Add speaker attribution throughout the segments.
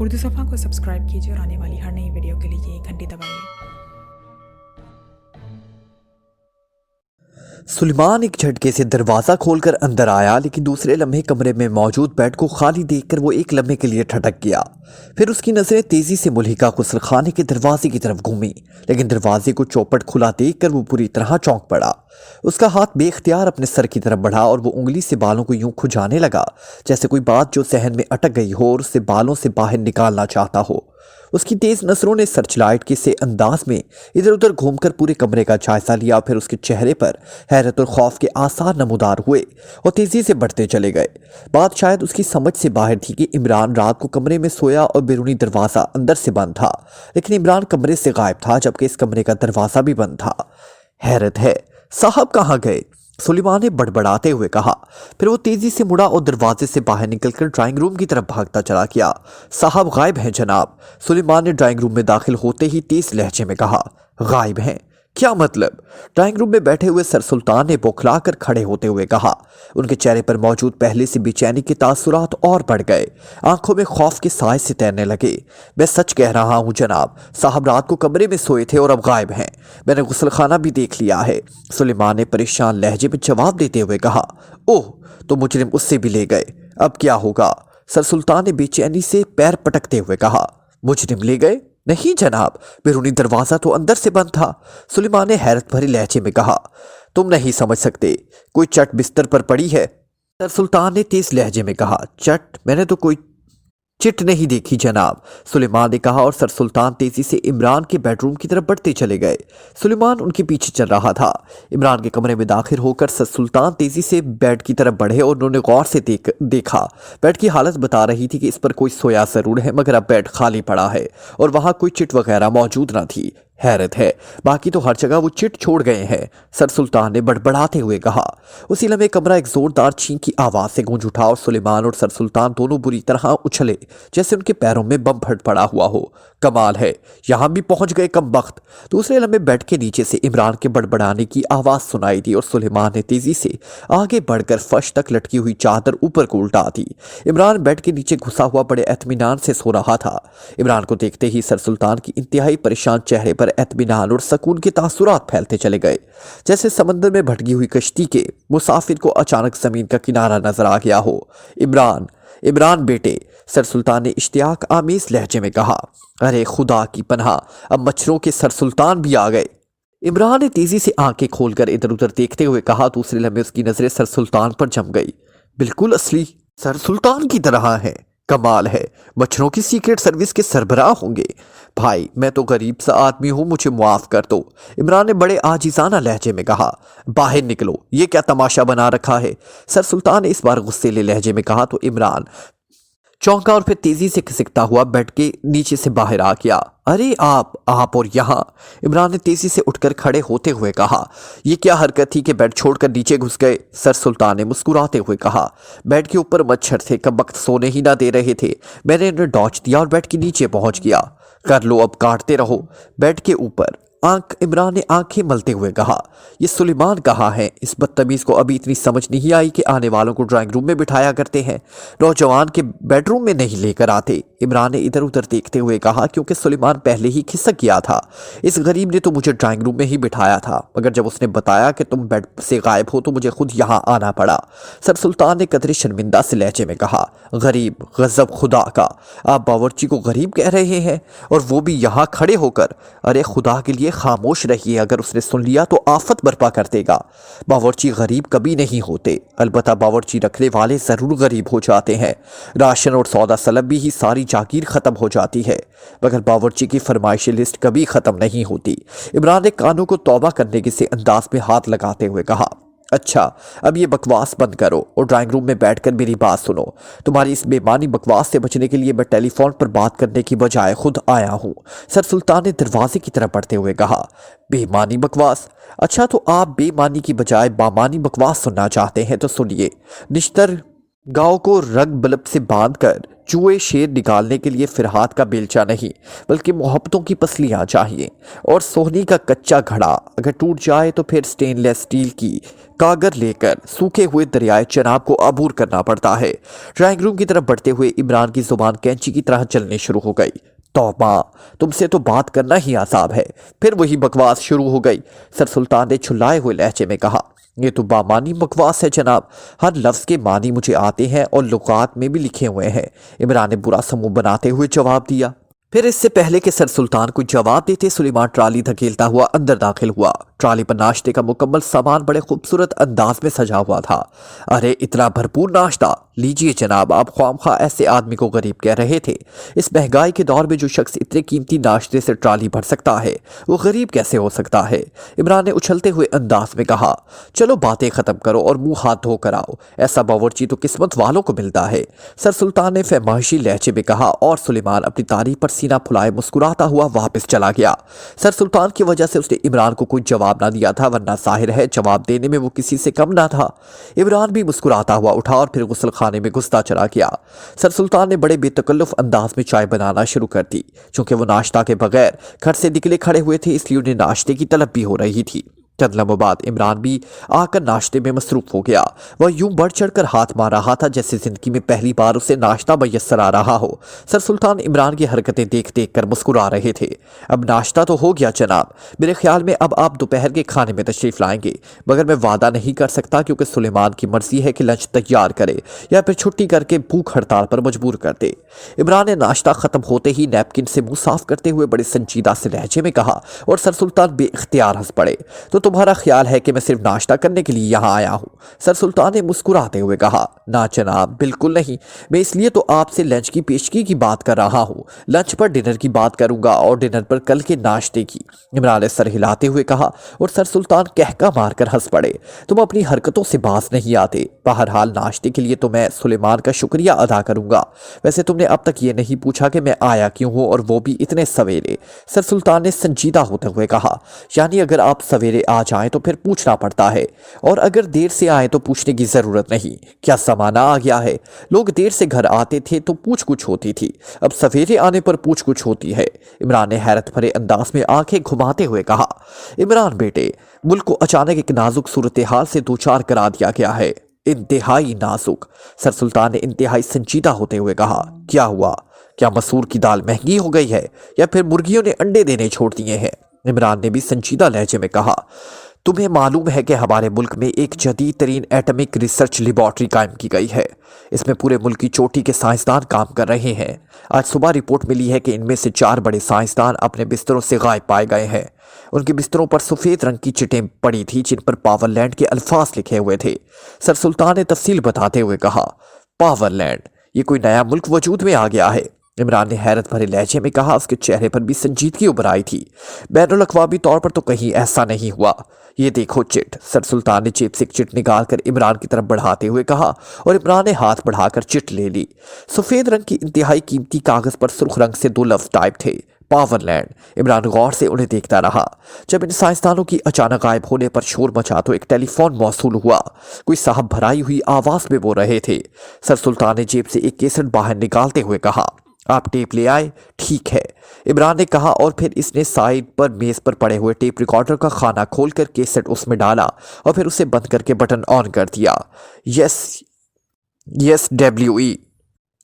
Speaker 1: उर्दू सफ़ा को सब्सक्राइब कीजिए और आने वाली हर नई वीडियो के लिए घंटी दबाइए।
Speaker 2: सुलेमान एक झटके से दरवाज़ा खोलकर अंदर आया, लेकिन दूसरे लम्हे कमरे में मौजूद बेड को खाली देखकर वो एक लम्हे के लिए ठटक गया। फिर उसकी नज़रें तेज़ी से मुल्हिका गुस्लखाने के दरवाजे की तरफ घूमी, लेकिन दरवाजे को चौपट खुला देखकर वो पूरी तरह चौंक पड़ा। उसका हाथ बेख्तियार अपने सर की तरफ बढ़ा और वो उंगली से बालों को यूं खुजाने लगा जैसे कोई बात जो सहन में अटक गई हो और उसे बालों से बाहर निकालना चाहता हो। उसकी तेज नजरों ने सर्चलाइट के से अंदाज में इधर उधर घूमकर पूरे कमरे का जायजा लिया। फिर उसके चेहरे पर हैरत और खौफ के आसार नमूदार हुए और तेजी से बढ़ते चले गए। बात शायद उसकी समझ से बाहर थी कि इमरान रात को कमरे में सोया और बैरूनी दरवाज़ा अंदर से बंद था, लेकिन इमरान कमरे से गायब था जबकि इस कमरे का दरवाज़ा भी बंद था। हैरत है, साहब कहाँ गए? सुलेमान ने बड़बड़ाते हुए कहा। फिर वो तेजी से मुड़ा और दरवाजे से बाहर निकलकर ड्राइंग रूम की तरफ भागता चला गया। साहब गायब हैं जनाब। सुलेमान ने ड्राइंग रूम में दाखिल होते ही तेज लहजे में कहा। गायब हैं? क्या मतलब? ड्राइंग रूम में बैठे हुए सर सुल्तान ने बौखला कर खड़े होते हुए कहा। उनके चेहरे पर मौजूद पहले से बेचैनी के तासुरात और बढ़ गए, आंखों में खौफ के साए से तैरने लगे। मैं सच कह रहा हूं जनाब, साहब रात को कमरे में सोए थे और अब गायब हैं। मैंने गुस्लखाना भी देख लिया है। सुलेमान ने परेशान लहजे में जवाब देते हुए कहा। ओह, तो मुजरिम उससे भी ले गए, अब क्या होगा? सर सुल्तान ने बेचैनी से पैर पटकते हुए कहा। मुजरिम ले गए? नहीं जनाब, बैरूनी दरवाज़ा तो अंदर से बंद था। सुलेमान ने हैरत भरी लहजे में कहा। तुम नहीं समझ सकते, कोई चट बिस्तर पर पड़ी है। सर सुल्तान ने तेज लहजे में कहा। चट? मैंने तो कोई चिट नहीं देखी जनाब, सुलेमान ने कहा और सर सुल्तान तेजी से इमरान के बेडरूम की तरफ बढ़ते चले गए। सुलेमान उनके पीछे चल रहा था। इमरान के कमरे में दाखिल होकर सर सुल्तान तेजी से बेड की तरफ बढ़े और उन्होंने गौर से देखा। बेड की हालत बता रही थी कि इस पर कोई सोया जरूर है, मगर अब बेड खाली पड़ा है और वहां कोई चिट वगैरह मौजूद न थी। हैरत है, बाकी तो हर जगह वो चिट छोड़ गए हैं, सर सुल्तान ने बड़बड़ाते हुए कहा। उसी लम्हे कमरा एक जोरदार छींक की आवाज से गूंज उठा और सुलेमान और सर सुल्तान दोनों बुरी तरह उछले जैसे उनके पैरों में बम फट पड़ा हुआ हो। कमाल है, यहां भी पहुंच गए कमबख्त। दूसरे लम्हे बेड के नीचे से इमरान के बड़बड़ाने की आवाज सुनाई दी और सुलेमान ने तेजी से आगे बढ़कर फर्श तक लटकी हुई चादर ऊपर को उल्टा दी। इमरान बेड के नीचे घुसा हुआ बड़े एतमीनान से सो रहा था। इमरान को देखते ही सर सुल्तान की इंतहाई परेशान चेहरे पर एतमीनान और सुकून के तासुरात फैलते चले गए, जैसे समंदर में भटकी हुई कश्ती के मुसाफिर को अचानक जमीन का किनारा नजर आ गया हो। इमरान, इमरान बेटे, सर सुल्तान ने इश्तियाक आमीज लहजे में कहा। अरे खुदा की पनाह, अब मच्छरों के सर सुल्तान भी आ गए। इमरान ने तेजी से आंखें खोलकर इधर उधर देखते हुए कहा। दूसरे लम्हे उसकी नजरें सर सुल्तान पर जम गई। बिल्कुल असली सर सुल्तान की तरह है। कमाल है, मच्छरों की सीक्रेट सर्विस के सरबराह होंगे। भाई, मैं तो गरीब सा आदमी हूं, मुझे मुआफ कर दो, इमरान ने बड़े आजिजाना लहजे में कहा। बाहर निकलो, ये क्या तमाशा बना रखा है? सर सुल्तान ने इस बार गुस्सेले लहजे में कहा तो इमरान चौंका और फिर तेजी से खिसकता हुआ बेड के नीचे से बाहर आ गया। अरे आप और यहाँ? इमरान ने तेजी से उठकर खड़े होते हुए कहा। यह क्या हरकत थी कि बेड छोड़कर नीचे घुस गए? सर सुल्तान ने मुस्कुराते हुए कहा। बेड के ऊपर मच्छर थे, कब वक्त सोने ही ना दे रहे थे, मैंने इन्हें डॉच दिया और बेड के नीचे पहुंच गया। कर लो, अब काटते रहो। बेड के ऊपर इमरान ने आंखें मलते हुए कहा। ये सुलेमान कहाँ है? इस बदतमीज को अभी इतनी समझ नहीं आई कि आने वालों को ड्राइंग रूम में बिठाया करते हैं, नौजवान के बेडरूम में नहीं लेकर आते। इमरान ने इधर उधर देखते हुए कहा, क्योंकि सुलेमान पहले ही खिसक गया था। इस गरीब ने तो मुझे ड्राइंग रूम में ही बिठाया था, मगर जब उसने बताया कि तुम बेड से गायब हो तो मुझे खुद यहाँ आना पड़ा। सर सुल्तान ने कदरे शर्मिंदा से लहजे में कहा। गरीब, गजब खुदा का, आप बावर्ची को गरीब कह रहे हैं और वो भी यहाँ खड़े होकर? अरे खुदा के लिए खामोश रहिए, अगर उसने सुन लिया तो आफत बर्पा कर देगा। बावर्ची गरीब कभी नहीं होते, अलबत्ता बावर्ची रखने वाले जरूर गरीब हो जाते हैं। राशन और सौदा सलब भी ही सारी जागीर खत्म हो जाती है, मगर बावर्ची की फरमाइशी लिस्ट कभी खत्म नहीं होती। इमरान ने कानों को तौबा करने के से अंदाज में हाथ लगाते हुए कहा। अच्छा, अब ये बकवास बंद करो और ड्राइंग रूम में बैठकर मेरी बात सुनो। तुम्हारी इस बेमानी बकवास से बचने के लिए मैं टेलीफोन पर बात करने की बजाय खुद आया हूँ, सर सुल्तान ने दरवाजे की तरफ बढ़ते हुए कहा। बेमानी बकवास? अच्छा, तो आप बेमानी की बजाय बामानी बकवास सुनना चाहते हैं तो सुनिए। निश्तर गांव को रग बलब से बांधकर चूहे शेर निकालने के लिए फिरहाद का बेलचा नहीं बल्कि मोहब्बतों की पसलियां चाहिए, और सोहनी का कच्चा घड़ा अगर टूट जाए तो फिर स्टेनलेस स्टील की कागर लेकर सूखे हुए दरियाए चनाब को अबूर करना पड़ता है। ड्राइंग रूम की तरफ बढ़ते हुए इमरान की जुबान कैंची की तरह चलनी शुरू हो गई। तौबा, तुमसे तो बात करना ही आसाब है। फिर वही बकवास शुरू हो गई। सर सुल्तान ने छुल्लाए हुए लहजे में कहा, ये तो बामानी बकवास है जनाब, हर लफ्ज़ के मानी मुझे आते हैं और लुगात में भी लिखे हुए हैं। इमरान ने बुरा समूह बनाते हुए जवाब दिया। फिर इससे पहले कि सर सुल्तान को जवाब देते सुलेमान ट्राली धकेलता हुआ अंदर दाखिल हुआ। ट्राली पर नाश्ते का मुकम्मल सामान बड़े खूबसूरत अंदाज में सजा हुआ था। अरे इतना भरपूर नाश्ता, लीजिए जनाब, आप ख्वामखा ऐसे आदमी को गरीब कह रहे थे। इस महंगाई के दौर में जो शख्स इतने कीमती नाश्ते से ट्राली भर सकता है वो गरीब कैसे हो सकता है? इमरान ने उछलते हुए अंदाज में कहा, चलो बातें खत्म करो और मुंह हाथ धो कर आओ, ऐसा बावर्ची तो किस्मत वालों को मिलता है। सर सुल्तान ने फहमाइशी लहजे में कहा, और सुलेमान अपनी तारीफ पर सीना फुलाए मुस्कुराता हुआ वापस चला गया। सर सुल्तान की वजह से उसने इमरान को कोई जवाब ना दिया था, वरना जाहिर है जवाब देने में वो किसी से कम ना था। इमरान भी मुस्कुराता हुआ उठा और फिर गुस्ल खाने में घुसता चला गया। सर सुल्तान ने बड़े बेतकल्लुफ अंदाज में चाय बनाना शुरू कर दी। चूंकि वो नाश्ता के बगैर घर से निकले खड़े हुए थे, इसलिए उन्हें नाश्ते की तलब भी हो रही थी। चंद लम्हों बाद इमरान भी आकर नाश्ते में मसरूफ हो गया। वह यूं बढ़ चढ़कर हाथ मार रहा था जैसे जिंदगी में पहली बार उसे नाश्ता मयस्सर आ रहा हो। सर सुल्तान इमरान की हरकतें देख देख कर मुस्कुरा रहे थे। अब नाश्ता तो हो गया जनाब, मेरे ख्याल में अब आप दोपहर के खाने में तशरीफ लाएंगे, मगर मैं वादा नहीं कर सकता क्योंकि सुलेमान की मर्जी है कि लंच तैयार करे या फिर छुट्टी करके भूख हड़ताल पर मजबूर कर दे। इमरान ने नाश्ता खत्म होते ही नैपकिन से मुंह साफ करते हुए बड़े संजीदा से लहजे में कहा, और सर सुल्तान बेइख्तियार हंस पड़े। तो तुम्हारा ख्याल है कि मैं सिर्फ नाश्ता करने के लिए यहाँ आया हूँ? सर सुल्तान ने मुस्कुराते हुए कहा, ना जनाब, बिल्कुल नहीं। मैं इसलिए तो आपसे लंच की पेशगी की बात कर रहा हूँ। लंच पर डिनर की बात करूंगा और डिनर पर कल के नाश्ते की। इमरान ने सर हिलाते हुए कहा, और सर सुल्तान कहका मारकर हंस पड़े। तुम अपनी हरकतों से बाज नहीं आते। बहरहाल नाश्ते के लिए तो मैं सुलेमान का शुक्रिया अदा करूंगा। वैसे तुमने अब तक ये नहीं पूछा कि मैं आया क्यों हूँ, और वो भी इतने सवेरे। सर सुल्तान ने संजीदा होते हुए कहा, यानी अगर आप सवेरे आ जाएं तो फिर पूछना पड़ता है, और अगर देर से आए तो पूछने की जरूरत नहीं। क्या जमाना आ गया है? लोग देर से घर आते थे तो पूछ कुछ होती थी, अब सवेरे आने पर पूछ कुछ होती है। इमरान ने हैरत भरे अंदाज में आंखें घुमाते हुए कहा, इमरान बेटे, मुल्क को अचानक एक नाजुक सूरत हाल से दो चार करा दिया गया है। इंतहाई नाजुक। सर सुल्तान ने इंतहाई संजीदा होते हुए कहा, क्या हुआ? क्या मसूर की दाल महंगी हो गई है या फिर मुर्गियों ने अंडे देने छोड़ दिए हैं? इमरान ने भी संजीदा लहजे में कहा, तुम्हें मालूम है कि हमारे मुल्क में एक जदीद तरीन एटमिक रिसर्च लेबॉर्ट्री कायम की गई है। इसमें पूरे मुल्क की चोटी के साइंसदान काम कर रहे हैं। आज सुबह रिपोर्ट मिली है कि इनमें से 4 बड़े साइंसदान अपने बिस्तरों से गायब पाए गए हैं। उनके बिस्तरों पर सफ़ेद रंग की चिटें पड़ी थी जिन पर पावरलैंड के अल्फाज लिखे हुए थे। सर सुल्तान ने तफसील बताते हुए कहा, पावरलैंड, ये कोई नया मुल्क वजूद में आ गया है? इमरान ने हैरत भरे लहजे में कहा। उसके चेहरे पर भी संजीदगी उभर आई थी। बैनुल अक़वामी तौर पर तो कहीं ऐसा नहीं हुआ। ये देखो चिट। सर सुल्तान ने जेब से एक चिट निकालकर इमरान की तरफ बढ़ाते हुए कहा, और इमरान ने हाथ बढ़ाकर चिट ले ली। सफ़ेद रंग की इंतहाई कीमती कागज़ पर सुर्ख रंग से 2 लफ्ज़ टाइप थे, पावरलैंड। इमरान गौर से उन्हें देखता रहा। जब इन साइंसदानों की अचानक गायब होने पर शोर मचा तो एक टेलीफोन मौसूल हुआ। कोई साहब भराई हुई आवाज़ में बोल रहे थे। सर सुल्तान ने जेब से एक केसेट बाहर निकालते हुए कहा, आप टेप ले आए? ठीक है, इमरान ने कहा, और फिर इसने साइड पर मेज पर पड़े हुए टेप रिकॉर्डर का खाना खोलकर केसेट उसमें डाला और फिर उसे बंद करके बटन ऑन कर दिया। यस WE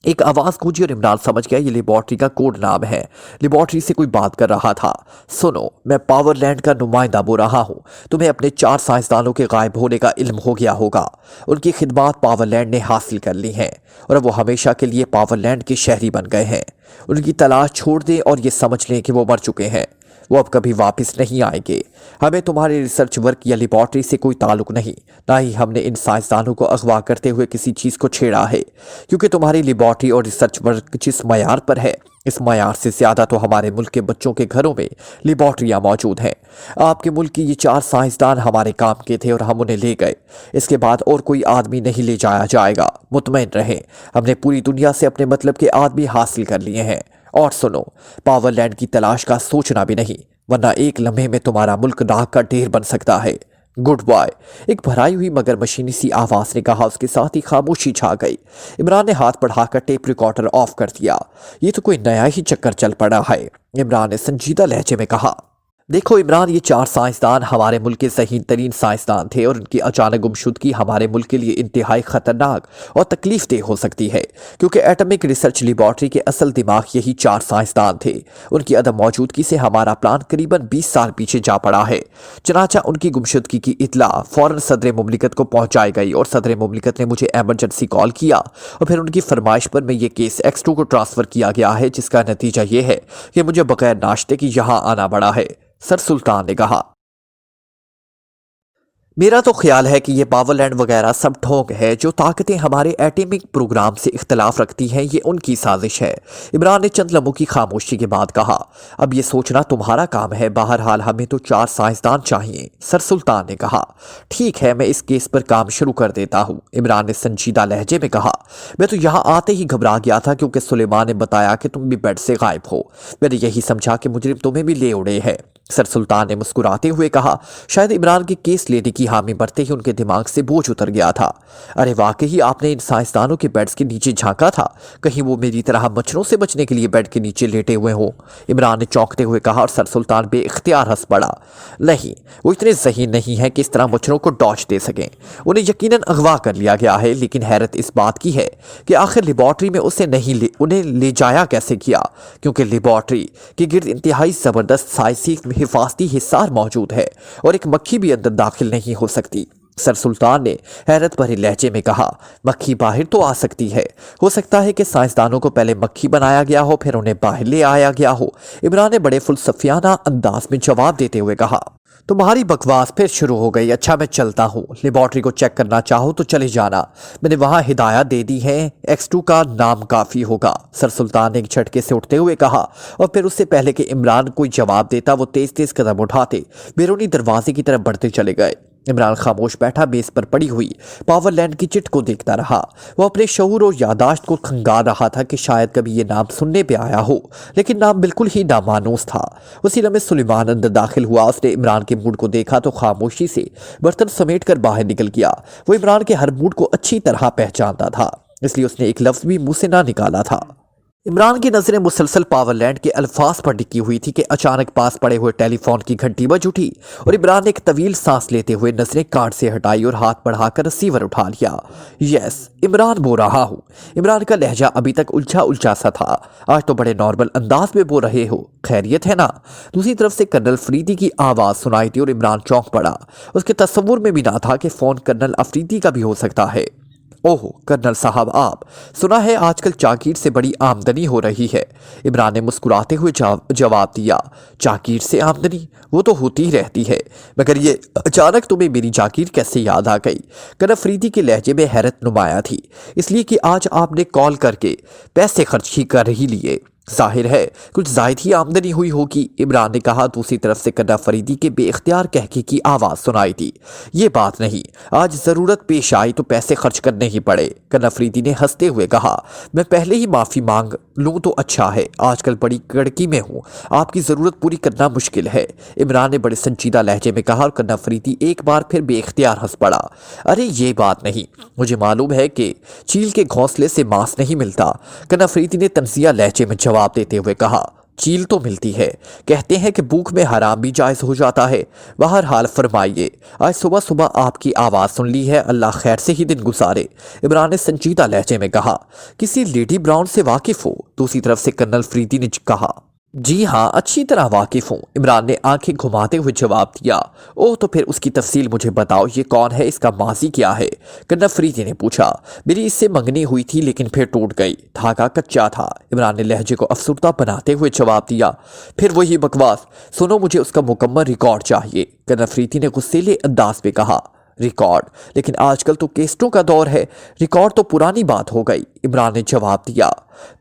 Speaker 2: एक आवाज़ गूंजी और इमरान समझ गया ये लेबॉर्ट्री का कोड नाम है। लेबॉर्ट्री से कोई बात कर रहा था। सुनो, मैं पावरलैंड का नुमाइंदा बोल रहा हूँ। तुम्हें अपने 4 साइंसदानों के गायब होने का इल्म हो गया होगा। उनकी खिदमात पावरलैंड ने हासिल कर ली हैं और अब वो हमेशा के लिए पावरलैंड के शहरी बन गए हैं। उनकी तलाश छोड़ दें और ये समझ लें कि वो मर चुके हैं। वो अब कभी वापस नहीं आएंगे। हमें तुम्हारे रिसर्च वर्क या लेबॉर्ट्री से कोई ताल्लुक नहीं, ना ही हमने इन साइंसदानों को अगवा करते हुए किसी चीज़ को छेड़ा है, क्योंकि तुम्हारी लेबॉर्ट्री और रिसर्च वर्क जिस मयार पर है, इस मयार से ज़्यादा तो हमारे मुल्क के बच्चों के घरों में लेबॉर्ट्रियाँ मौजूद हैं। आपके मुल्क की ये 4 साइंसदान हमारे काम के थे और हम उन्हें ले गए। इसके बाद और कोई आदमी नहीं ले जाया जाएगा, मुतमईन रहें। हमने पूरी दुनिया से अपने मतलब के आदमी हासिल कर लिए हैं। और सुनो, पावरलैंड की तलाश का सोचना भी नहीं, वरना एक लम्हे में तुम्हारा मुल्क राख का ढेर बन सकता है। गुड बॉय, एक भराई हुई मगर मशीनी सी आवाज ने कहा। उसके साथ ही खामोशी छा गई। इमरान ने हाथ बढ़ाकर टेप रिकॉर्डर ऑफ कर दिया। ये तो कोई नया ही चक्कर चल पड़ा है, इमरान ने संजीदा लहजे में कहा। देखो इमरान, ये 4 साइंसदान हमारे मुल्क के ज़हीन तरीन साइंसदान थे और उनकी अचानक गुमशुदगी हमारे मुल्क के लिए इंतहाई ख़तरनाक और तकलीफ देह हो सकती है, क्योंकि एटमिक रिसर्च लेबॉर्ट्री के असल दिमाग यही 4 साइंसदान थे। उनकी अदम मौजूदगी से हमारा प्लान करीबन 20 साल पीछे जा पड़ा है। चनाचा उनकी गुमशुदगी की इतला फ़ौरन सदर मुमलिकत को पहुँचाई गई और सदर मुमलिकत ने मुझे एमरजेंसी कॉल किया और फिर उनकी फरमाइश पर मैं ये केस X2 को ट्रांसफ़र किया गया है, जिसका नतीजा ये है कि मुझे बगैर नाश्ते की यहाँ आना पड़ा है, सर सुल्तान ने कहा। मेरा तो ख्याल है कि ये पावरलैंड वगैरह सब ढोंग है। जो ताकतें हमारे एटॉमिक प्रोग्राम से इख्तलाफ रखती हैं, ये उनकी साजिश है, इमरान ने चंद लम्हों की खामोशी के बाद कहा। अब ये सोचना तुम्हारा काम है। बहरहाल हमें तो 4 साइंसदान चाहिए, सर सुल्तान ने कहा। ठीक है, मैं इस केस पर काम शुरू कर देता हूँ, इमरान ने संजीदा लहजे में कहा। मैं तो यहाँ आते ही घबरा गया था, क्योंकि सुलेमान ने बताया कि तुम भी बेड से गायब हो। मैंने यही समझा कि मुजरिम तुम्हें भी ले उड़े हैं, सर सुल्तान ने मुस्कुराते हुए कहा। शायद इमरान के केस लेने की हामी बढ़ते ही उनके दिमाग से बोझ उतर गया था। अरे वाकई आपने इन साइंसदानों के बेड्स के नीचे झांका था? कहीं वो मेरी तरह मच्छरों से बचने के लिए बेड के नीचे लेटे हुए हो? इमरान ने चौंकते हुए कहा और सर सुल्तान बेइख्तियार हंस पड़ा। नहीं, वो इतने ज़हीन नहीं है कि इस तरह मच्छरों को डॉच दे सकें। उन्हें यकीनन अगवा कर लिया गया है, लेकिन हैरत इस बात की है कि आखिर लेबॉर्ट्री में उन्हें ले जाया कैसे किया, क्योंकि लेबॉर्ट्री के गिर्द इंतहाई ज़बरदस्त साइंसी हिफाजती हिसार मौजूद है और एक मक्खी भी अंदर दाखिल नहीं हो सकती, सर सुल्तान ने हैरत भरे लहजे में कहा। मक्खी बाहर तो आ सकती है, हो सकता है कि साइंसदानों को पहले मक्खी बनाया गया हो, फिर उन्हें बाहर ले आया गया हो, इमरान ने बड़े फुलसफियाना अंदाज में जवाब देते हुए कहा। तुम्हारी बकवास फिर शुरू हो गई। अच्छा, मैं चलता हूँ। लेबॉर्ट्री को चेक करना चाहो तो चले जाना, मैंने वहाँ हिदायत दे दी है। X2 का नाम काफ़ी होगा, सर सुल्तान ने एक झटके से उठते हुए कहा और फिर उससे पहले कि इमरान कोई जवाब देता, वो तेज तेज कदम उठाते बैरूनी दरवाजे की तरफ बढ़ते चले गए। इमरान खामोश बैठा मेज पर पड़ी हुई पावरलैंड की चिट को देखता रहा। वो अपने शऊर और यादाश्त को खंगाल रहा था कि शायद कभी ये नाम सुनने पे आया हो, लेकिन नाम बिल्कुल ही नामानूस था। उसी लम्हे सुलेमान अंदर दाखिल हुआ। उसने इमरान के मूड को देखा तो खामोशी से बर्तन समेट कर बाहर निकल गया। वो इमरान के हर मूड को अच्छी तरह पहचानता था, इसलिए उसने एक लफ्ज़ भी मुँह से ना निकाला था। इमरान की नज़रें मुसलसल पावरलैंड के अल्फाज पर टिकी हुई थी कि अचानक पास पड़े हुए टेलीफोन की घंटी बज उठी और इमरान ने एक तवील सांस लेते हुए नज़रें कार्ड से हटाई और हाथ बढ़ाकर रिसीवर उठा लिया। यस, इमरान बोल रहा हूँ। इमरान का लहजा अभी तक उलझा उलझा सा था, आज तो बड़े नॉर्मल अंदाज में बोल रहे हो, खैरियत है ना? दूसरी तरफ से कर्नल अफरीदी की आवाज़ सुनाई थी और इमरान चौंक पड़ा। उसके तस्वुर में भी ना था कि फ़ोन कर्नल अफरीदी का भी हो सकता है। ओह कर्नल साहब, आप, सुना है आजकल जागीर से बड़ी आमदनी हो रही है, इमरान ने मुस्कुराते हुए जवाब दिया। जागीर से आमदनी? वो तो होती ही रहती है, मगर ये अचानक तुम्हें मेरी जागीर कैसे याद आ गई? कर्नल अफरीदी के लहजे में हैरत नुमाया थी, इसलिए कि आज आपने कॉल करके पैसे खर्च ही कर ही लिए, जाहिर है कुछ जायद ही आमदनी हुई होगी, इमरान ने कहा। दूसरी तरफ से कर्नल अफरीदी के बेइख्तियार कहके की आवाज़ सुनाई थी। ये बात नहीं, आज ज़रूरत पेश आई तो पैसे खर्च करने ही पड़े, कर्नल अफरीदी ने हंसते हुए कहा। मैं पहले ही माफ़ी मांग लूँ तो अच्छा है, आजकल बड़ी कड़की में हूँ, आपकी ज़रूरत पूरी करना मुश्किल है, इमरान ने बड़े संजीदा लहजे में कहा और कर्नल अफरीदी एक बार फिर बेइख्तियार हंस पड़ा। अरे ये बात नहीं, मुझे मालूम है कि चील के घोंसले से मांस नहीं मिलता, कर्नल अफरीदी ने तंजिया लहजे में जवाब देते हुए कहा। चील तो मिलती है, कहते हैं कि भूख में हराम भी जायज़ हो जाता है। बहरहाल फरमाइए, आज सुबह सुबह आपकी आवाज़ सुन ली है, अल्लाह खैर से ही दिन गुजारे, इमरान ने संजीदा लहजे में कहा। किसी लेडी ब्राउन से वाकिफ़ हो? दूसरी तरफ से कर्नल अफरीदी ने कहा। जी हाँ, अच्छी तरह वाकिफ़ हूँ, इमरान ने आंखें घुमाते हुए जवाब दिया। ओह, तो फिर उसकी तफसील मुझे बताओ, ये कौन है, इसका माजी क्या है? कर्नल अफरीदी ने पूछा। मेरी इससे मंगनी हुई थी लेकिन फिर टूट गई, धागा कच्चा था, इमरान ने लहजे को अफसुर्दा बनाते हुए जवाब दिया। फिर वही बकवास, सुनो मुझे उसका मुकम्मल रिकॉर्ड चाहिए, कर्नल अफरीदी ने गुस्सेले अंदाज में कहा। रिकॉर्ड? लेकिन आजकल तो केस्टों का दौर है, रिकॉर्ड तो पुरानी बात हो गई, इमरान ने जवाब दिया।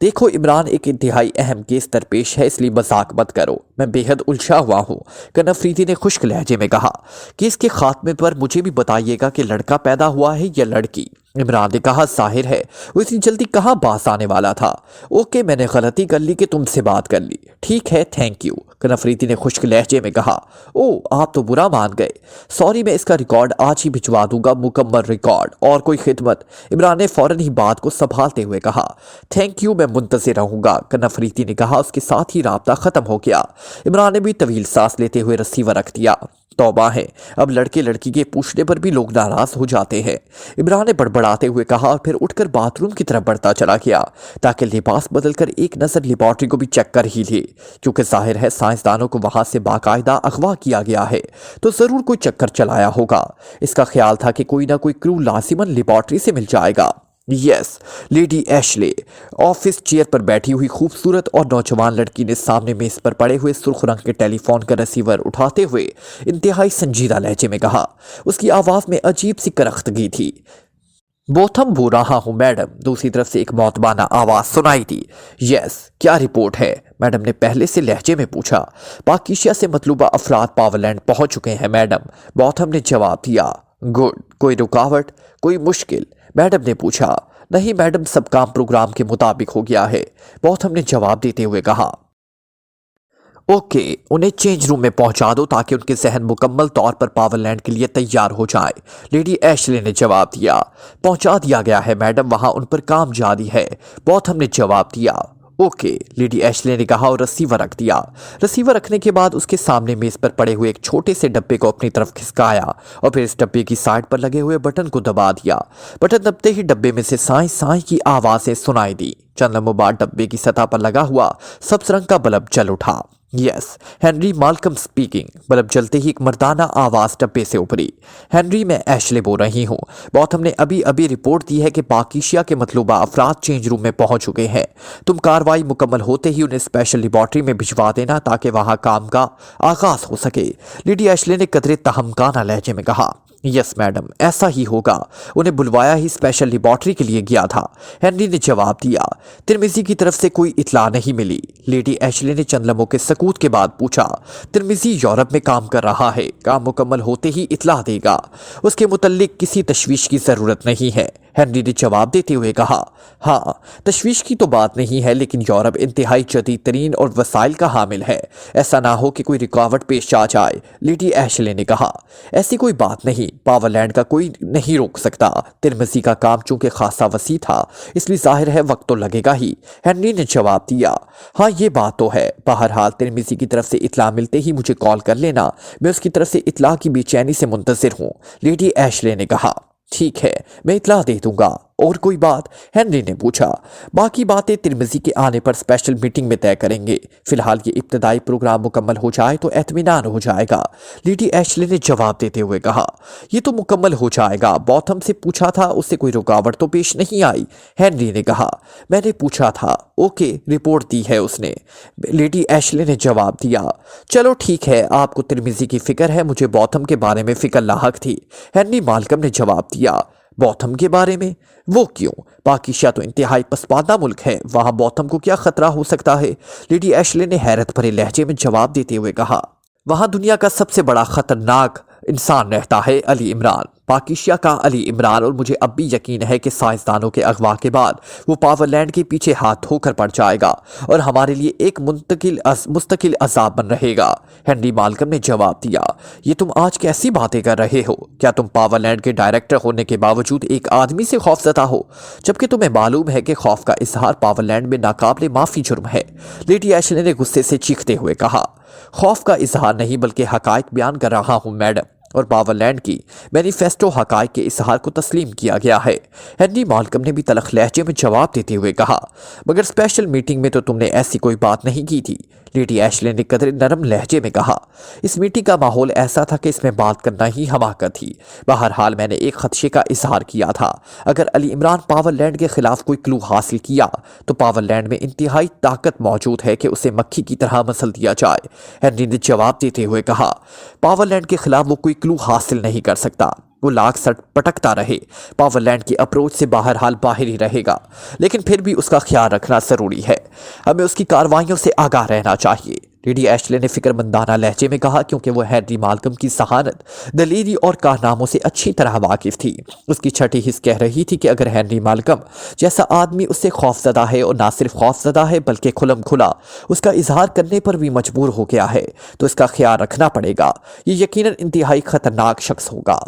Speaker 2: देखो इमरान, एक इंतहाई अहम केस दरपेश है, इसलिए मजाक मत करो, मैं बेहद उलझा हुआ हूँ, कर्नल अफरीदी ने खुश्क लहजे में कहा। केस के खात्मे पर मुझे भी बताइएगा कि लड़का पैदा हुआ है या लड़की? इमरान ने कहा, जाहिर है वो इतनी जल्दी कहाँ पास आने वाला था। ओके, मैंने गलती कर ली कि तुमसे बात कर ली। ठीक है, थैंक यू, कनफरीदी ने खुश्क लहजे में कहा। ओ, आप तो बुरा मान गए। सॉरी, मैं इसका रिकॉर्ड आज ही भिजवा दूंगा, मुकम्मल रिकॉर्ड। और कोई खिदमत? इमरान ने फौरन ही बात को संभालते हुए कहा। थैंक यू, मैं मुंतज़िर रहूंगा, कनफरीदी ने कहा। उसके साथ ही राब्ता खत्म हो गया। इमरान ने भी तवील सांस लेते हुए रिसीवर रख दिया। तौबा है, अब लड़के लड़की के पूछने पर भी लोग नाराज हो जाते हैं, इमरान ने बड़बड़ाते हुए कहा, और फिर उठकर बाथरूम की तरफ बढ़ता चला गया ताकि लिबास बदलकर एक नज़र लेबॉर्ट्री को भी चेक कर ही ले, क्योंकि जाहिर है साइंसदानों को वहां से बाकायदा अगवा किया गया है तो ज़रूर कोई चक्कर चलाया होगा। इसका ख्याल था कि कोई ना कोई क्रू लाजिमन लेबॉर्ट्री से मिल जाएगा। Yes, lady Ashley office chair पर बैठी हुई खूबसूरत और नौजवान लड़की ने सामने मेज पर पड़े हुए सुर्ख रंग के टेलीफोन का रिसीवर उठाते हुए इंतहाई संजीदा लहजे में कहा। उसकी आवाज़ में अजीब सी करख्तगी थी। बोथम बोल रहा हूँ मैडम, दूसरी तरफ से एक मौतबाना आवाज़ सुनाई दी। यस, क्या रिपोर्ट है? मैडम ने पहले से लहजे में पूछा। पाकिशिया से मतलूबा अफराद पावरलैंड पहुंच चुके हैं मैडम, बोथम ने जवाब दिया। गुड, कोई रुकावट, कोई मुश्किल? मैडम ने पूछा। नहीं मैडम, सब काम प्रोग्राम के मुताबिक हो गया है, बोथम ने जवाब देते हुए कहा। ओके, उन्हें चेंज रूम में पहुंचा दो ताकि उनके जहन मुकम्मल तौर पर पावरलैंड के लिए तैयार हो जाए, लेडी एशले ने जवाब दिया। पहुंचा दिया गया है मैडम, वहां उन पर काम जारी है, बोथम ने जवाब दिया। ओके, लेडी एशले ने कहा और रिसीवर रख दिया। रिसीवर रखने के बाद उसके सामने मेज पर पड़े हुए एक छोटे से डब्बे को अपनी तरफ खिसकाया और फिर इस डब्बे की साइड पर लगे हुए बटन को दबा दिया। बटन दबते ही डब्बे में से साई साई की आवाज़ें सुनाई दी। चंद लम्हों बाद डब्बे की सतह पर लगा हुआ सब्ज रंग का बल्ब जल उठा। Yes, Henry Malcolm speaking. Bulb जलते ही एक मर्दाना आवाज़ डब्बे से उभरी। हेनरी, मैं एशले बोल रही हूँ। बोथम ने अभी अभी रिपोर्ट दी है कि पाकिशिया के मतलूबा अफराद चेंज रूम में पहुंच चुके हैं। तुम कार्रवाई मुकम्मल होते ही उन्हें स्पेशल लेबॉर्ट्री में भिजवा देना ताकि वहां काम का आगाज हो सके, लेडी एशले ने कदरे तहमकाना लहजे में कहा। यस मैडम, ऐसा ही होगा, उन्हें बुलवाया ही स्पेशल लेबॉर्ट्री के लिए गया था, हेनरी ने जवाब दिया। तिरमिजी की तरफ से कोई इतला नहीं मिली, लेडी एशले ने चंद लम्हों के सकूत के बाद पूछा। तिरमिजी यूरोप में काम कर रहा है, काम मुकम्मल होते ही इतला देगा, उसके मुतल्लिक किसी तशवीश की ज़रूरत नहीं है, हेनरी ने जवाब देते हुए कहा। हाँ, तशवीश की तो बात नहीं है, लेकिन यूरोप इंतहाई जदीद तरीन और वसाइल का हामिल है, ऐसा ना हो कि कोई रुकावट पेश आ जाए, लेडी एशले ने कहा। ऐसी कोई बात नहीं, पावरलैंड का कोई नहीं रोक सकता, तिरमिजी का काम चूंकि खासा वसी था इसलिए जाहिर है वक्त तो लगेगा ही, हेनरी ने जवाब दिया। हाँ, ये बात तो है, बहरहाल तिरमिजी की तरफ से इतला मिलते ही मुझे कॉल कर लेना, मैं उसकी तरफ से इतला की बेचैनी से मुंतज़िर हूँ, लेडी एशले ने कहा। ठीक है, मैं इतला दे दूंगा। और कोई बात? हेनरी ने पूछा। बाकी बातें तिरमिजी के आने पर स्पेशल मीटिंग में तय करेंगे, फिलहाल ये इब्तदाई प्रोग्राम मुकम्मल हो जाए तो एतमीनान हो जाएगा, लेडी एशले ने जवाब देते हुए कहा। ये तो मुकम्मल हो जाएगा, बोथम से पूछा था, उससे कोई रुकावट तो पेश नहीं आई, हेनरी ने कहा। मैंने पूछा था, ओके, रिपोर्ट दी है उसने, लेडी एशले ने जवाब दिया। चलो ठीक है, आपको तिरमिजी की फिक्र है, मुझे बोथम के बारे में फिक्र लाहक थी, हेनरी माल्कम ने जवाब दिया। बोथम के बारे में? वो क्यों? पाकिशिया तो इंतहाई पसपादा मुल्क है, वहां बोथम को क्या खतरा हो सकता है, लेडी एशले ने हैरत भरे लहजे में जवाब देते हुए कहा। वहां दुनिया का सबसे बड़ा खतरनाक इंसान रहता है, अली इमरान, पाकिशिया का अली इमरान, और मुझे अब भी यकीन है कि साइंसदानों के अगवा के बाद वो पावरलैंड के पीछे हाथ धोकर पड़ जाएगा और हमारे लिए एक मुस्तकिल अजाब बन रहेगा, हेनरी माल्कम ने जवाब दिया। ये तुम आज कैसी बातें कर रहे हो? क्या तुम पावरलैंड के डायरेक्टर होने के बावजूद एक आदमी से खौफजदा हो, जबकि तुम्हें मालूम है कि खौफ का इजहार पावरलैंड में नाकाबिले माफ़ी जुर्म है, लेडी एशले ने गुस्से से चीखते हुए कहा। खौफ का इजहार नहीं बल्कि हकायक बयान कर रहा हूँ मैडम, और पावरलैंड की मैनिफेस्टो हकायक के इजहार को तस्लीम किया गया है, हेनरी माल्कम ने भी तलख लहजे में जवाब देते हुए कहा। मगर स्पेशल मीटिंग में तो तुमने ऐसी कोई बात नहीं की थी, लेडी एशले ने कदरे नरम लहजे में कहा। इस मीटिंग का माहौल ऐसा था कि इसमें बात करना ही हमाकत थी, बहरहाल मैंने एक खदशे का इजहार किया था, अगर अली इमरान पावरलैंड के खिलाफ कोई क्लू हासिल किया तो पावरलैंड में इंतहाई ताकत मौजूद है कि उसे मक्खी की तरह मसल दिया जाए, हेनरी ने जवाब देते हुए कहा। पावरलैंड के खिलाफ वो कोई क्लू हासिल नहीं कर सकता, वो लाख सट पटकता रहे, पावरलैंड की अप्रोच से बहरहाल बाहर ही रहेगा, लेकिन फिर भी उसका ख्याल रखना ज़रूरी है, हमें उसकी कार्रवाइयों से आगाह रहना चाहिए। لیڈی ایشلے نے فکرمندانہ لہجے میں کہا کیونکہ وہ ہنری مالکم کی ذہانت، دلیری اور کارناموں سے اچھی طرح واقف تھی۔ اس کی چھٹی حس کہہ رہی تھی کہ اگر ہنری مالکم جیسا آدمی اس سے خوفزدہ ہے، اور نہ صرف خوفزدہ ہے بلکہ کھلم کھلا اس کا اظہار کرنے پر بھی مجبور ہو گیا ہے، تو اس کا خیال رکھنا پڑے گا۔ یہ یقیناً انتہائی خطرناک شخص ہوگا۔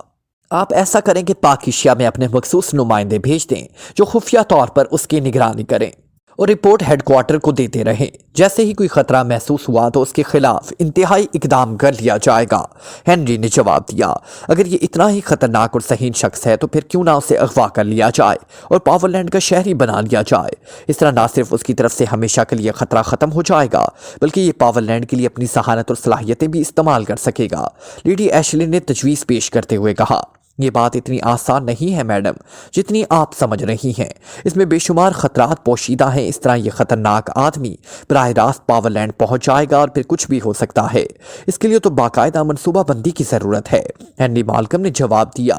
Speaker 2: آپ ایسا کریں کہ پاک ایشیا میں اپنے مخصوص نمائندے بھیج دیں جو خفیہ طور پر اس کی نگرانی کریں اور رپورٹ ہیڈ کوارٹر کو دیتے رہیں۔ جیسے ہی کوئی خطرہ محسوس ہوا تو اس کے خلاف انتہائی اقدام کر لیا جائے گا۔ ہنری نے جواب دیا، اگر یہ اتنا ہی خطرناک اور ذہین شخص ہے تو پھر کیوں نہ اسے اغوا کر لیا جائے اور پاورلینڈ کا شہری بنا لیا جائے۔ اس طرح نہ صرف اس کی طرف سے ہمیشہ کے لیے خطرہ ختم ہو جائے گا بلکہ یہ پاورلینڈ کے لیے اپنی ذہانت اور صلاحیتیں بھی استعمال کر سکے گا۔ لیڈی ایشلے نے تجویز پیش کرتے ہوئے کہا، یہ بات اتنی آسان نہیں ہے میڈم جتنی آپ سمجھ رہی ہیں۔ اس میں بے شمار خطرات پوشیدہ ہیں۔ اس طرح یہ خطرناک آدمی براہ راست پاورلینڈ پہنچ جائے گا اور پھر کچھ بھی ہو سکتا ہے۔ اس کے لیے تو باقاعدہ منصوبہ بندی کی ضرورت ہے، ہنری مالکم نے جواب دیا۔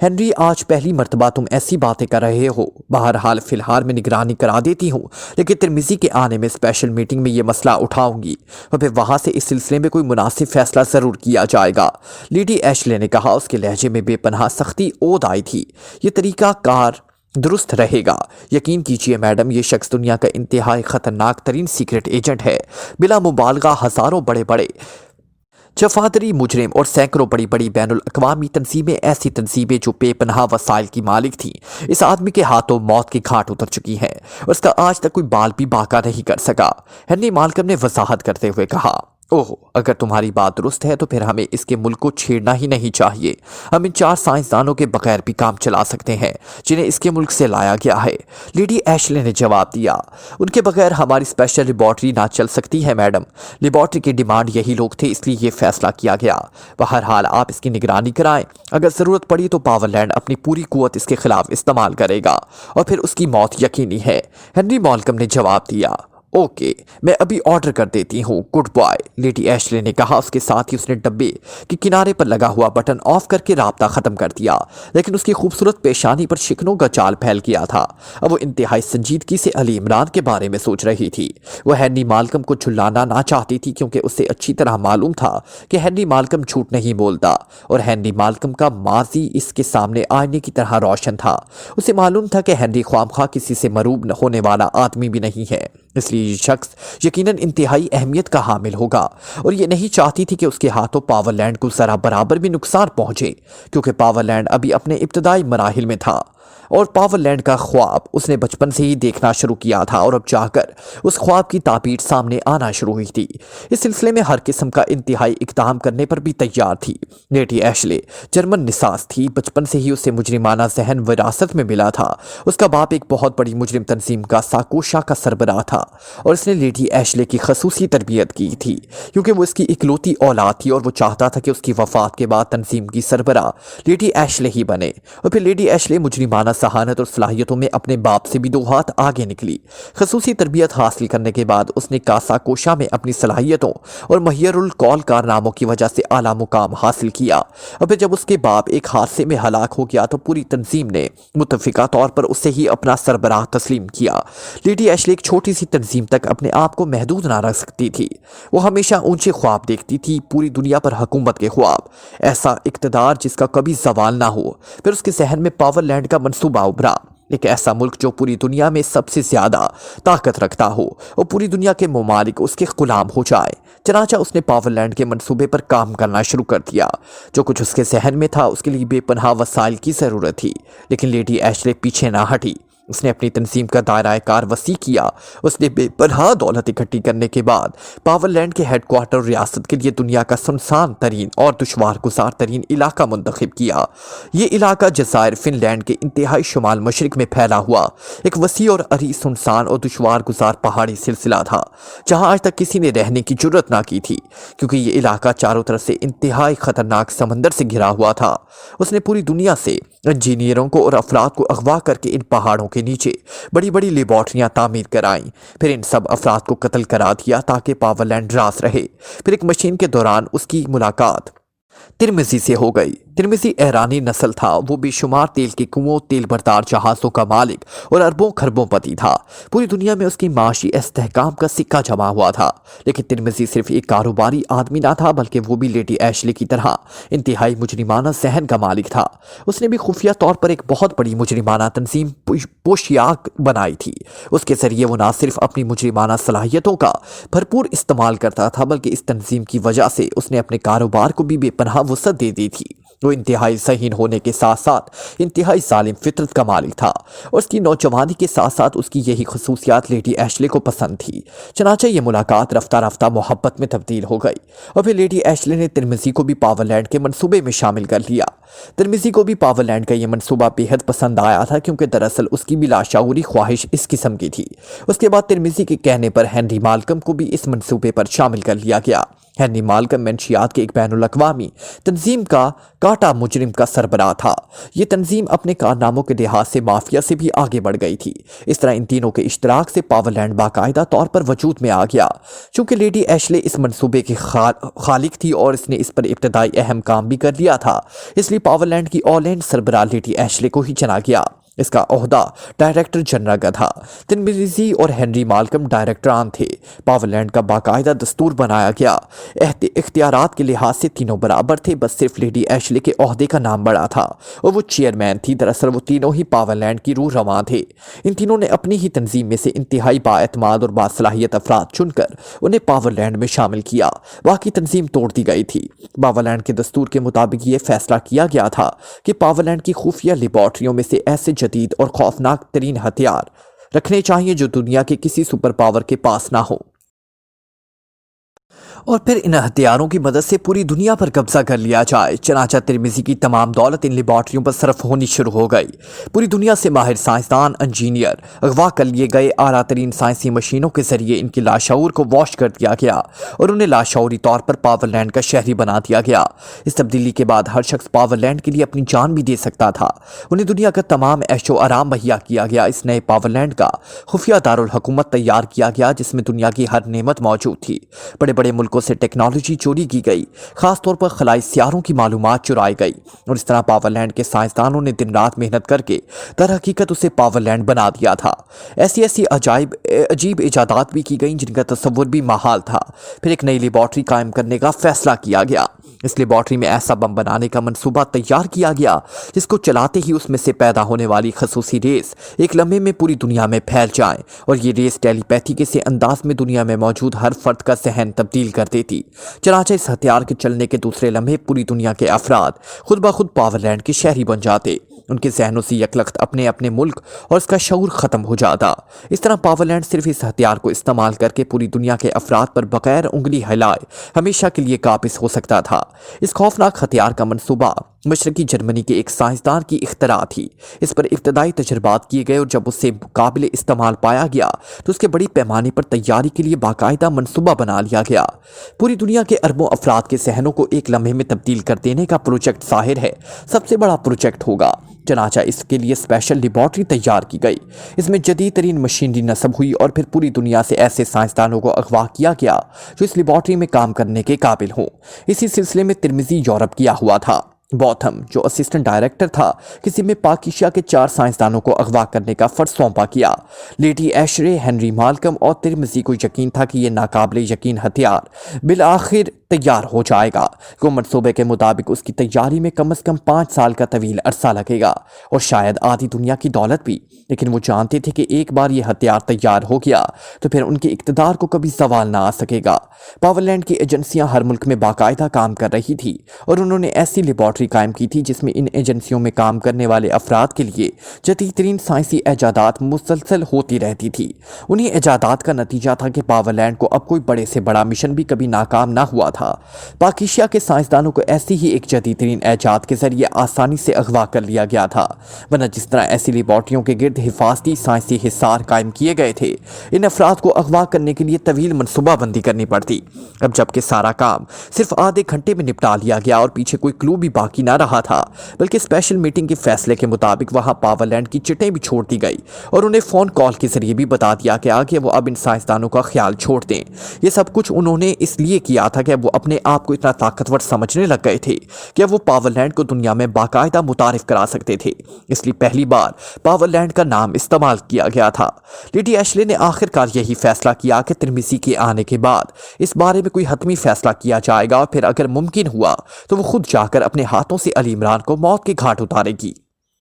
Speaker 2: ہنری، آج پہلی مرتبہ تم ایسی باتیں کر رہے ہو۔ بہرحال فی الحال میں نگرانی کرا دیتی ہوں، لیکن ترمیزی کے آنے میں اسپیشل میٹنگ میں یہ مسئلہ اٹھاؤں گی اور پھر وہاں سے اس سلسلے میں کوئی مناسب فیصلہ ضرور کیا جائے گا۔ لیڈی ایشلے نے کہا، اس کے لہجے میں بے پناہ سختی عود آئی تھی۔ یہ طریقہ کار درست رہے گا۔ یقین کیجئے میڈم، یہ شخص دنیا کا انتہائی خطرناک ترین سیکرٹ ایجنٹ ہے۔ بلا مبالغہ ہزاروں بڑے بڑے جفادری مجرم اور سینکڑوں بڑی بڑی بین الاقوامی تنظیمیں، ایسی تنظیمیں جو بے پناہ وسائل کی مالک تھیں، اس آدمی کے ہاتھوں موت کی گھاٹ اتر چکی ہیں اور اس کا آج تک کوئی بال بھی باقا نہیں کر سکا۔ ہنری مالکم نے وضاحت کرتے ہوئے کہا، اوہ، اگر تمہاری بات درست ہے تو پھر ہمیں اس کے ملک کو چھیڑنا ہی نہیں چاہیے۔ ہم ان 4 سائنسدانوں کے بغیر بھی کام چلا سکتے ہیں جنہیں اس کے ملک سے لایا گیا ہے۔ لیڈی ایشلے نے جواب دیا، ان کے بغیر ہماری اسپیشل لیبارٹری نہ چل سکتی ہے میڈم۔ لیبارٹری کی ڈیمانڈ یہی لوگ تھے، اس لیے یہ فیصلہ کیا گیا۔ بہرحال آپ اس کی نگرانی کرائیں۔ اگر ضرورت پڑی تو پاورلینڈ اپنی پوری قوت اس کے خلاف استعمال کرے گا اور پھر اس کی موت یقینی ہے۔ ہنری مالکم نے جواب دیا، اوکے، میں ابھی آرڈر کر دیتی ہوں، گڈ بائے۔ لیڈی ایشلے نے کہا۔ اس کے ساتھ ہی اس نے ڈبے کے کنارے پر لگا ہوا بٹن آف کر کے رابطہ ختم کر دیا، لیکن اس کی خوبصورت پیشانی پر شکنوں کا جال پھیل گیا تھا۔ اب وہ انتہائی سنجیدگی سے علی عمران کے بارے میں سوچ رہی تھی۔ وہ ہنری مالکم کو جھلانا نہ چاہتی تھی کیونکہ اسے اچھی طرح معلوم تھا کہ ہنری مالکم جھوٹ نہیں بولتا اور ہنری مالکم کا ماضی اس کے سامنے آئینے کی طرح روشن تھا۔ اسے معلوم تھا کہ ہنری خواہ کسی سے مروب نہ ہونے والا آدمی بھی نہیں ہے، اس لیے یہ شخص یقیناً انتہائی اہمیت کا حامل ہوگا اور یہ نہیں چاہتی تھی کہ اس کے ہاتھوں پاورلینڈ کو ذرا برابر بھی نقصان پہنچے، کیونکہ پاورلینڈ ابھی اپنے ابتدائی مراحل میں تھا اور پاورلینڈ کا خواب اس نے بچپن سے ہی دیکھنا شروع کیا تھا اور اب جا کر اس خواب کی تعبیر سامنے آنا شروع ہوئی تھی۔ اس سلسلے میں ہر قسم کا انتہائی اقدام کرنے پر بھی تیار تھی۔ لیڈی ایشلے جرمن نساز تھی، بچپن سے ہی اسے مجرمانہ ذہن وراثت میں ملا تھا۔ اس کا باپ ایک بہت بڑی مجرم تنظیم کا ساکوشا کا سربراہ تھا اور اس نے لیڈی ایشلے کی خصوصی تربیت کی تھی کیونکہ وہ اس کی اکلوتی اولاد تھی اور وہ چاہتا تھا کہ اس کی وفات کے بعد تنظیم کی سربراہ لیڈی ایشلے ہی بنے۔ اور پھر لیڈی ایشلے مجرمانہ ذہانت اور صلاحیتوں میں اپنے باپ سے بھی 2 ہاتھ آگے نکلی۔ خصوصی تربیت حاصل کرنے کے بعد اس نے کاسا کوشا میں اپنی صلاحیتوں اور مہیر القول کارناموں کی وجہ سے اعلیٰ مقام حاصل کیا، اور پھر جب اس کے باپ ایک حادثے میں ہلاک ہو گیا تو پوری تنظیم نے متفقہ طور پر اسے ہی اپنا سربراہ تسلیم کیا۔ لیڈی ایشلے ایک چھوٹی سی تنظیم تک اپنے آپ کو محدود نہ رکھ سکتی تھی۔ وہ ہمیشہ اونچے خواب دیکھتی تھی، پوری دنیا پر حکومت کے خواب، ایسا اقتدار جس کا کبھی زوال نہ ہو۔ پھر اس کے ذہن میں پاورلینڈ کا منصوبہ ابھرا، ایک ایسا ملک جو پوری دنیا میں سب سے زیادہ طاقت رکھتا ہو اور پوری دنیا کے ممالک اس کے غلام ہو جائے۔ چنانچہ اس نے پاورلینڈ کے منصوبے پر کام کرنا شروع کر دیا۔ جو کچھ اس کے ذہن میں تھا اس کے لیے بے پناہ وسائل کی ضرورت تھی، لیکن لیڈی ایشلے پیچھے نہ ہٹی۔ اس نے اپنی تنظیم کا دائرہ کار وسیع کیا۔ اس نے بے پناہ دولت اکٹھی کرنے کے بعد پاورلینڈ کے ہیڈ کوارٹر ریاست کے لیے دنیا کا سنسان ترین اور دشوار گزار ترین علاقہ منتخب کیا۔ یہ علاقہ جزائر فن لینڈ کے انتہائی شمال مشرق میں پھیلا ہوا ایک وسیع اور عریض سنسان اور دشوار گزار پہاڑی سلسلہ تھا جہاں آج تک کسی نے رہنے کی جرت نہ کی تھی، کیونکہ یہ علاقہ چاروں طرف سے انتہائی خطرناک سمندر سے گھرا ہوا تھا۔ اس نے پوری دنیا سے انجینئروں کو اور افراد کو اغوا کر کے ان پہاڑوں کے نیچے بڑی بڑی لیبارٹریاں تعمیر کرائیں، پھر ان سب افراد کو قتل کرا دیا تاکہ پاورلینڈ راز رہے۔ پھر ایک مشین کے دوران اس کی ملاقات ترمزی سے ہو گئی तिरमिजी ईरानी नस्ल था। वो बेशुमार तेल के कुओं, तेल बरदार जहाज़ों का मालिक और अरबों खरबों पति था। पूरी दुनिया में उसकी माशी इस्तेहकाम का सिक्का जमा हुआ था। लेकिन तिरमिजी सिर्फ एक कारोबारी आदमी ना था, बल्कि वो भी लेडी एशले की तरह इंतहाई मुजरिमाना जहन का मालिक था। उसने भी खुफिया तौर पर एक बहुत बड़ी मुजरिमाना तंजीम पोशियाक बनाई थी। उसके जरिए वो ना सिर्फ अपनी मुजरिमाना सलाहियतों का भरपूर इस्तेमाल करता था, बल्कि इस तंजीम की वजह से उसने अपने कारोबार को भी बेपनाह वसअत दे दी थी। वो इंतहाई ज़हीन होने के साथ साथ इंतहाई जालिम फितरत का मालिक था, और उसकी नौजवानी के साथ साथ उसकी यही खसूसियात लेडी एशले को पसंद थी। चनाचा ये मुलाकात रफ्ता रफ्ता मोहब्बत में तब्दील हो गई, और फिर लेडी एशले ने तिरमिजी को भी पावरलैंड के मंसूबे में शामिल कर लिया। तिरमिजी को भी पावरलैंड का ये मंसूबा बेहद पसंद आया था, क्योंकि दरअसल उसकी भी लाशऊरी ख्वाहिश इस किस्म की थी। उसके बाद तिरमिजी के कहने पर हेनरी माल्कम को भी इस मंसूबे पर शामिल कर लिया गया। हेनरी माल्कम मंशियात के एक बैनुल-अक़वामी तंजीम का काटा मुजरिम का सरबराह था। ये तंजीम अपने कारनामों के लिहाज से माफिया से भी आगे बढ़ गई थी। इस तरह इन तीनों के इश्तराक से पावरलैंड बाकायदा तौर पर वजूद में आ गया। चूंकि लेडी एशले इस मंसूबे की खालिक थी और इसने इस पर इब्तदाई अहम काम भी कर लिया था, इसलिए पावरलैंड की ऑलैंड सरबराह लेडी एशले को ही चुना गया। इसका ओहदा डायरेक्टर जनरल का था। तिरमिजी और हेनरी माल्कम डायरेक्टरान थे। पावरलैंड का बाकायदा दस्तूर बनाया गया। इख्तियारात के लिहाज से तीनों बराबर थे, बस सिर्फ लेडी एशले के ओहदे का नाम बड़ा था और वो चेयरमैन थी। दरअसल वो तीनों ही पावरलैंड की रूह रवां थे। इन तीनों ने अपनी ही तंजीम में से इंतहाई बाएतमाद और बासलाहियत अफराद चुनकर उन्हें पावरलैंड में शामिल किया। बाकी तंजीम तोड़ दी गई थी। पावरलैंड के दस्तूर के मुताबिक ये फैसला किया गया था कि पावरलैंड की खुफिया लेबॉर्ट्रियों में से ऐसे जदीद और खौफनाक तरीन हथियार रखने चाहिए जो दुनिया के किसी सुपर पावर के पास ना हो, और फिर इन हथियारों की मदद से पूरी दुनिया पर कब्जा कर लिया जाए। चनाचा तिरमिजी की तमाम दौलत इन लेबॉर्ट्रियों पर सरफ होनी शुरू हो गई। पूरी दुनिया से माहिर साइंसदान, इंजीनियर अगवा कर लिए गए। आला तरीन साइंसी मशीनों के जरिए इनकी लाशऊर को वॉश कर दिया गया और उन्हें लाशऊरी तौर पर पावरलैंड का शहरी बना दिया गया। इस तब्दीली के बाद हर शख्स पावरलैंड के लिए अपनी जान भी दे सकता था। उन्हें दुनिया का तमाम ऐशो आराम मुहैया किया गया। इस नए पावरलैंड का खुफिया दारुल हुकूमत तैयार किया गया, जिसमें दुनिया की हर नेमत मौजूद थी। बड़े बड़े मुल्कों से टेक्नोलॉजी चोरी की गई, खासतौर पर खलाई सियारों की मालूमात चुराई गई, और इस तरह पावरलैंड के साइंसदानों ने दिन रात मेहनत करके दर हकीकत उसे पावरलैंड बना दिया था। ऐसी ऐसी अजीब इजादात भी की गई जिनका तस्वुर भी महाल था। फिर एक नई लेबॉर्ट्री कायम करने का फैसला किया गया। इस लेबॉर्ट्री में ऐसा बम बनाने का मंसूबा तैयार किया गया जिसको चलाते ही उसमें से पैदा होने वाली खसूसी रेस एक लम्हे में पूरी दुनिया में फैल जाए, और ये रेस टेलीपैथी के से अंदाज में दुनिया में मौजूद हर फर्द का जहन तब्दील कर देती। चनाचा इस हथियार के चलने के दूसरे लम्हे पूरी दुनिया के अफराद खुद ब खुद पावरलैंड के शहरी बन जाते। उनके जहनों से यकलख्त अपने अपने मुल्क और इसका शऊर ख़त्म हो जाता। इस तरह पावरलैंड सिर्फ इस हथियार को इस्तेमाल करके पूरी दुनिया के अफराद पर बगैर उंगली हिलाए हमेशा के लिए काबिज हो सकता था। इस खौफनाक हथियार का मंसूबा मशरकी जर्मनी के एक साइंसदान की इख्तरा थी। इस पर इब्तदाई तजर्बात किए गए, और जब उससे काबिल इस्तेमाल पाया गया तो उसके बड़ी पैमाने पर तैयारी के लिए बाकायदा मंसूबा बना लिया गया। पूरी दुनिया के अरबों अफराद के जहनों को एक लम्हे में तब्दील कर देने का प्रोजेक्ट ज़ाहिर है सबसे बड़ा प्रोजेक्ट होगा। चनाचा इसके लिए स्पेशल लेबॉर्ट्री तैयार की गई। इसमें जदीद तरीन मशीनरी नस्ब हुई, और फिर पूरी दुनिया से ऐसे साइंसदानों को अगवा किया गया जो इस लेबॉर्ट्री में काम करने के काबिल हों। इसी सिलसिले में तिरमिजी यूरोप गया हुआ था। बॉथम, जो असिस्टेंट डायरेक्टर था, किसी में पाकिस्तान के 4 साइंसदानों को अगवा करने का फर्ज सौंपा किया। लेडी एशले, हेनरी माल्कम और तिरमिजी को यकीन था कि यह नाकाबिले यकीन हथियार बिल आखिर तैयार हो जाएगा। को मनसूबे के मुताबिक उसकी तैयारी में कम से कम 5 साल का तवील अरसा लगेगा, और शायद आधी दुनिया की दौलत भी। लेकिन वो जानते थे कि एक बार ये हथियार तैयार हो गया तो फिर उनके इक़्तिदार को कभी सवाल ना आ सकेगा। पावरलैंड की एजेंसियां हर मुल्क में बाकायदा काम कर रही थी, और उन्होंने ऐसी लेबॉर्ट्री कायम की थी जिसमें इन एजेंसियों में काम करने वाले अफराद के लिए जदीद तरीन साइंसी इजादात मुसलसल होती रहती थी। उन्हीं इजादात का नतीजा था कि पावरलैंड को अब कोई बड़े से बड़ा मिशन भी कभी नाकाम ना हुआ था। पाकिस्तान के साइंसदानों को ऐसी ही एक जदीद तरीन इजाद के जरिए आसानी से अगवा कर लिया गया था, वरना जिस तरह ऐसी लेबॉर्ट्रियों के गिर्द हिफाजती साइंसी हिसार कायम किए गए थे, इन अफराद को अगवा करने के लिए तवील मनसूबाबंदी करनी पड़ती। अब जबकि सारा काम सिर्फ आधे घंटे में निपटा लिया गया और पीछे कोई क्लू भी बाकी ना रहा था, बल्कि स्पेशल मीटिंग के फैसले के मुताबिक वहां पावरलैंड की चिटें भी छोड़ दी गई और उन्हें फ़ोन कॉल के जरिए भी बता दिया गया कि वो अब इन साइंसदानों का ख्याल छोड़ दें। ये सब कुछ उन्होंने इसलिए किया था कि وہ اپنے آپ کو اتنا طاقتور سمجھنے لگ گئے تھے کہ وہ پاور لینڈ کو دنیا میں باقاعدہ متعارف کرا سکتے تھے، اس لیے پہلی بار پاور لینڈ کا نام استعمال کیا گیا تھا۔ لیڈی ایشلے نے آخر کار یہی فیصلہ کیا کہ ترمیسی کے آنے کے بعد اس بارے میں کوئی حتمی فیصلہ کیا جائے گا، پھر اگر ممکن ہوا تو وہ خود جا کر اپنے ہاتھوں سے علی عمران کو موت کے گھاٹ اتارے گی۔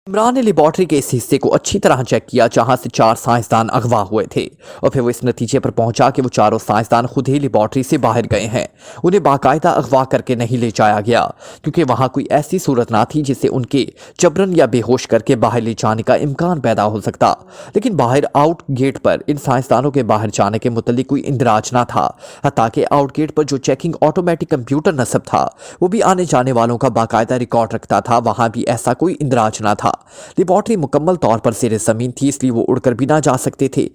Speaker 2: عمران نے لیبارٹری کے اس حصے کو اچھی طرح چیک کیا جہاں سے 4 سائنسدان اغوا ہوئے تھے، اور پھر وہ اس نتیجے پر پہنچا کہ وہ چاروں سائنسدان خود ہی لیبارٹری سے باہر گئے ہیں۔ انہیں باقاعدہ اغوا کر کے نہیں لے جایا گیا کیونکہ وہاں کوئی ایسی صورت نہ تھی جسے ان کے جبرن یا بے ہوش کر کے باہر لے جانے کا امکان پیدا ہو سکتا، لیکن باہر آؤٹ گیٹ پر ان سائنسدانوں کے باہر جانے کے متعلق کوئی اندراج نہ تھا، حتیٰ کہ آؤٹ گیٹ پر جو چیکنگ آٹومیٹک کمپیوٹر نصب تھا وہ بھی آنے جانے والوں کا باقاعدہ ریکارڈ رکھتا تھا، وہاں بھی ایسا کوئی اندراج نہ تھا۔ لیبارٹری مکمل طور پر زیر زمین تھی، اس لیے وہ اڑ کر بھی نہ جا سکتے تھے۔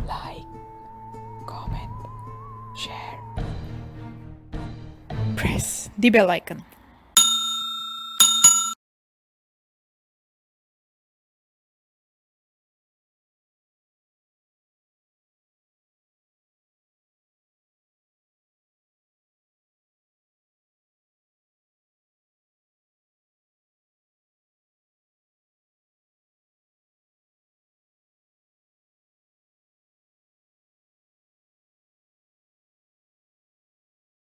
Speaker 1: Like, comment, share, press the bell icon